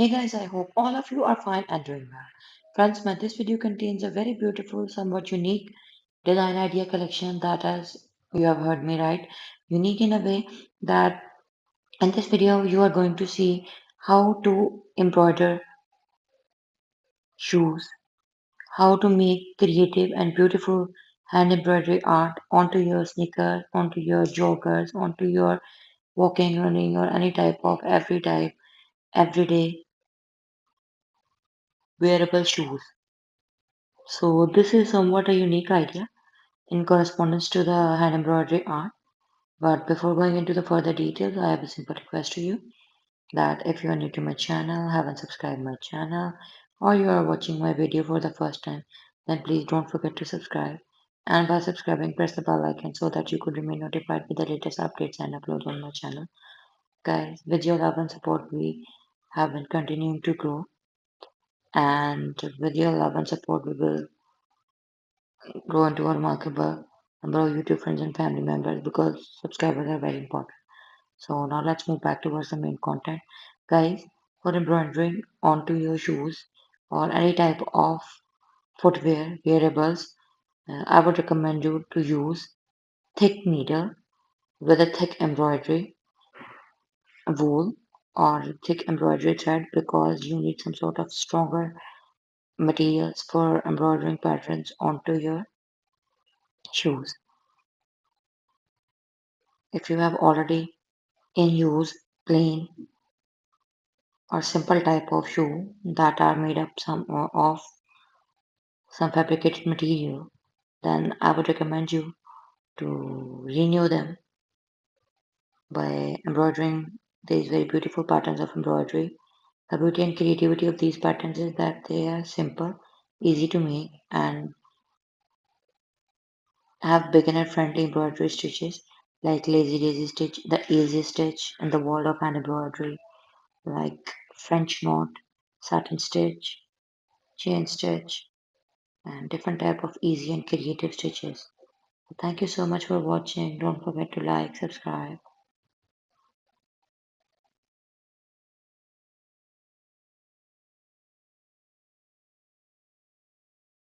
Hey guys, I hope all of you are fine and doing well. Friends, this video contains a very beautiful, somewhat unique design idea collection that, as you have heard me right, unique in a way that in this video you are going to see how to embroider shoes, how to make creative and beautiful hand embroidery art onto your sneakers, onto your joggers, onto your walking, running, or any type of everyday wearable shoes. So this is somewhat a unique idea in correspondence to the hand embroidery art. But before going into the further details, I have a simple request to you that if you are new to my channel, haven't subscribed my channel, or you are watching my video for the first time, then please don't forget to subscribe. And by subscribing, press the bell icon so that you could remain notified with the latest updates and uploads on my channel. Guys, with your love and support, we have been continuing to grow, and with your love and support, we will grow into a remarkable number of YouTube friends and family members because subscribers are very important. So now let's move back towards the main content. Guys, for embroidering onto your shoes or any type of footwear, wearables, I would recommend you to use thick needle with a thick embroidery wool or thick embroidery thread because you need some sort of stronger materials for embroidering patterns onto your shoes. If you have already in use plain or simple type of shoe that are made up of some fabricated material, then I would recommend you to renew them by embroidering these very beautiful patterns of embroidery. The beauty and creativity of these patterns is that they are simple, easy to make, and have beginner friendly embroidery stitches like lazy daisy stitch, the easiest stitch in the world of hand embroidery, like French knot, satin stitch, chain stitch, and different type of easy and creative stitches. Thank you so much for watching. Don't forget to like, subscribe,